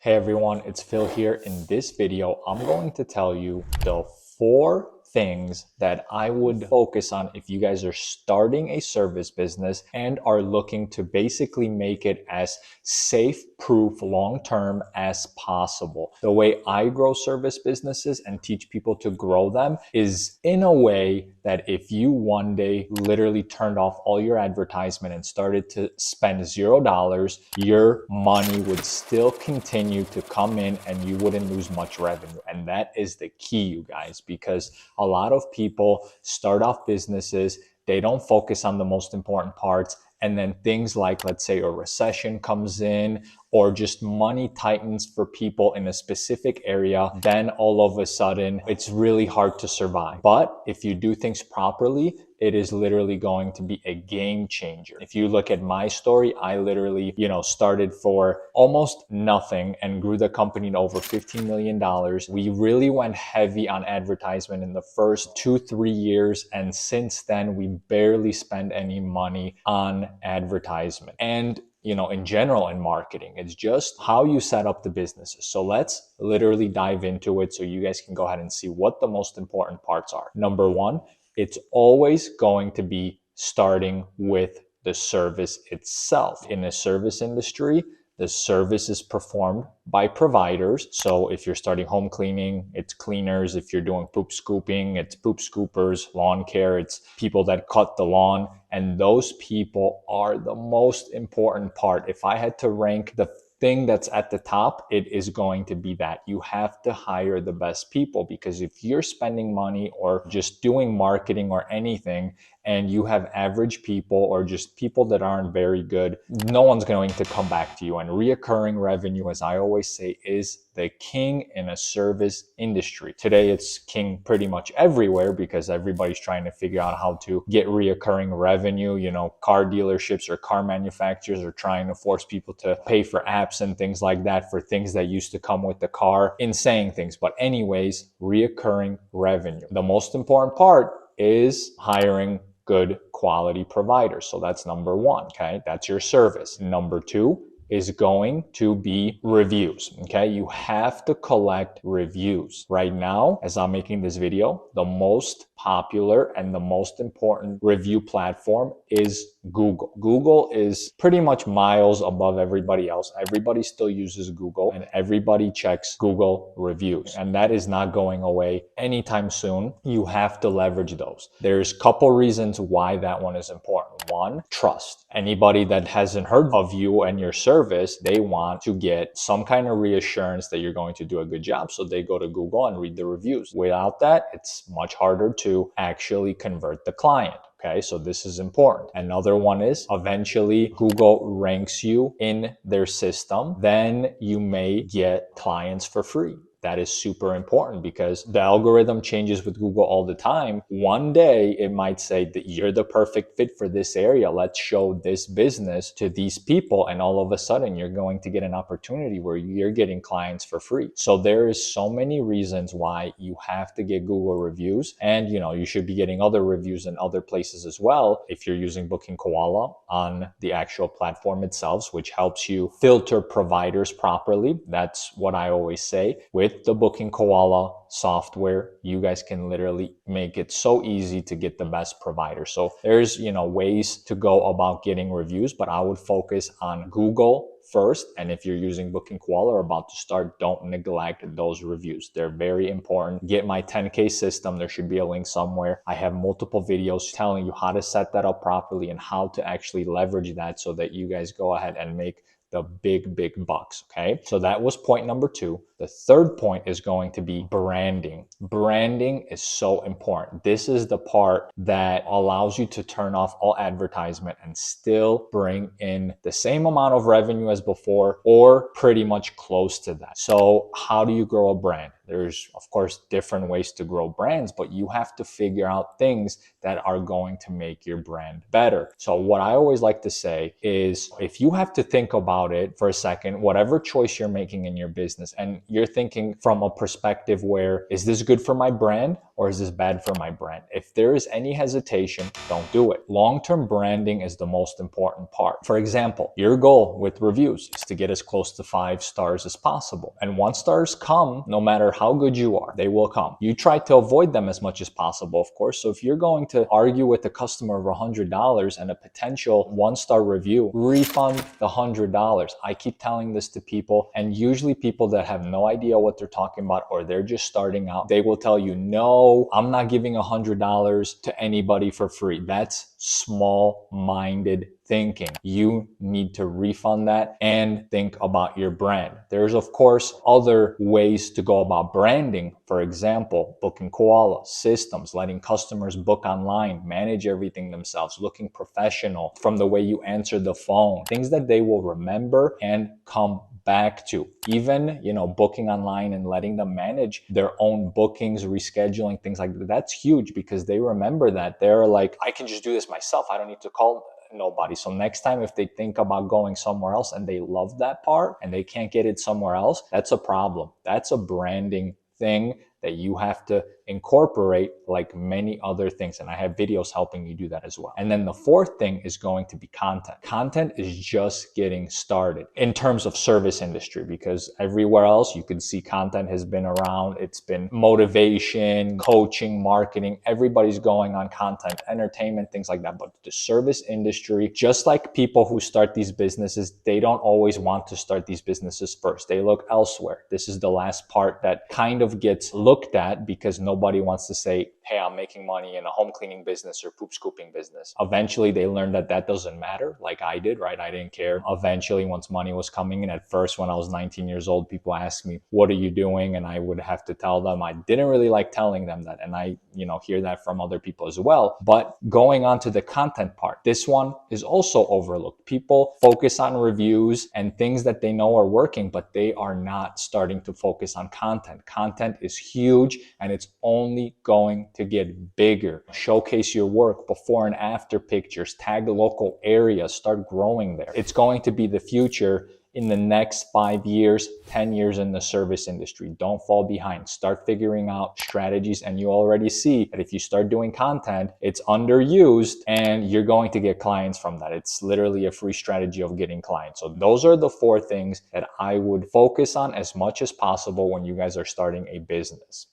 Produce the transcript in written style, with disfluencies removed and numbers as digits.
Hey everyone, it's Phil here. In this video, I'm going to tell you the 4 things that I would focus on if you guys are starting a service business and are looking to basically make it as safe, proof, long-term as possible. The way I grow service businesses and teach people to grow them is in a way that if you one day literally turned off all your advertisement and started to spend $0, your money would still continue to come in and you wouldn't lose much revenue. And that is the key, you guys, because a lot of people start off businesses, they don't focus on the most important parts. And then things like, let's say, a recession comes in or just money tightens for people in a specific area, then all of a sudden it's really hard to survive. But if you do things properly, it is literally going to be a game changer. If you look at my story, I literally, started for almost nothing and grew the company to over $15 million. We really went heavy on advertisement in the first 2-3 years. And since then, we barely spend any money on advertisement. And in general in marketing, it's just how you set up the businesses. So let's literally dive into it so you guys can go ahead and see what the most important parts are. Number 1, it's always going to be starting with the service itself. In the service industry, the service is performed by providers. So if you're starting home cleaning, it's cleaners. If you're doing poop scooping, it's poop scoopers. Lawn care, it's people that cut the lawn. And those people are the most important part. If I had to rank the thing that's at the top, it is going to be that. You have to hire the best people, because if you're spending money or just doing marketing or anything and you have average people or just people that aren't very good, no one's going to come back to you. And reoccurring revenue, as I always say, is the king in a service industry. Today, it's king pretty much everywhere because everybody's trying to figure out how to get reoccurring revenue. Car dealerships or car manufacturers are trying to force people to pay for apps and things like that for things that used to come with the car. Insane things. But anyways, reoccurring revenue. The most important part is hiring good quality providers. So that's number 1, okay? That's your service. Number 2 is going to be reviews, okay? You have to collect reviews. Right now, as I'm making this video, the most popular and the most important review platform is Google. Google is pretty much miles above everybody else. Everybody still uses Google and everybody checks Google reviews. And that is not going away anytime soon. You have to leverage those. There's a couple reasons why that one is important. 1, trust. Anybody that hasn't heard of you and your service, they want to get some kind of reassurance that you're going to do a good job. So they go to Google and read the reviews. Without that, it's much harder to actually convert the client. Okay, so this is important. Another one is eventually Google ranks you in their system. Then you may get clients for free. That is super important because the algorithm changes with Google all the time. One day it might say that you're the perfect fit for this area. Let's show this business to these people. And all of a sudden you're going to get an opportunity where you're getting clients for free. So there is so many reasons why you have to get Google reviews. And you should be getting other reviews in other places as well. If you're using Booking Koala on the actual platform itself, which helps you filter providers properly. That's what I always say. With the Booking Koala software, you guys can literally make it so easy to get the best provider. So there's, ways to go about getting reviews, but I would focus on Google first. And if you're using Booking Koala or about to start, don't neglect those reviews. They're very important. Get my 10K system. There should be a link somewhere. I have multiple videos telling you how to set that up properly and how to actually leverage that so that you guys go ahead and make the big bucks. Okay, so that was point number 2. The third point is going to be branding. Branding is so important. This is the part that allows you to turn off all advertisement and still bring in the same amount of revenue as before or pretty much close to that. So how do you grow a brand? There's, of course, different ways to grow brands, but you have to figure out things that are going to make your brand better. So what I always like to say is if you have to think about it for a second, whatever choice you're making in your business, and you're thinking from a perspective where, is this good for my brand or is this bad for my brand? If there is any hesitation, don't do it. Long-term branding is the most important part. For example, your goal with reviews is to get as close to 5 stars as possible. And 1 stars come no matter how good you are. They will come. You try to avoid them as much as possible, of course. So if you're going to argue with a customer over $100 and a potential 1-star review, refund the $100. I keep telling this to people, and usually people that have no idea what they're talking about or they're just starting out, they will tell you, no, I'm not giving $100 to anybody for free. That's small-minded thinking. You need to refund that and think about your brand. There's of course other ways to go about branding. For example, booking koala systems, letting customers book online, manage everything themselves, looking professional from the way you answer the phone, things that they will remember and come back to. Even, booking online and letting them manage their own bookings, rescheduling, things like that. That's huge because they remember that. They're like, I can just do this myself. I don't need to call nobody. So next time, if they think about going somewhere else and they love that part and they can't get it somewhere else, that's a problem. That's a branding thing that you have to incorporate, like many other things. And I have videos helping you do that as well. And then the fourth thing is going to be content. Content is just getting started in terms of service industry, because everywhere else you can see content has been around. It's been motivation, coaching, marketing. Everybody's going on content, entertainment, things like that. But the service industry, just like people who start these businesses, they don't always want to start these businesses first. They look elsewhere. This is the last part that kind of gets looked at because nobody wants to say, hey, I'm making money in a home cleaning business or poop scooping business. Eventually, they learned that that doesn't matter, like I did, right? I didn't care. Eventually, once money was coming in, at first, when I was 19 years old, people asked me, what are you doing? And I would have to tell them. I didn't really like telling them that. And I, hear that from other people as well. But going on to the content part, this one is also overlooked. People focus on reviews and things that they know are working, but they are not starting to focus on content. Content is huge and it's only going to get bigger. Showcase your work, before and after pictures, tag the local area, start growing there. It's going to be the future in the next 5 years, 10 years in the service industry. Don't fall behind. Start figuring out strategies, and you already see that if you start doing content, it's underused and you're going to get clients from that. It's literally a free strategy of getting clients. So those are the 4 things that I would focus on as much as possible when you guys are starting a business.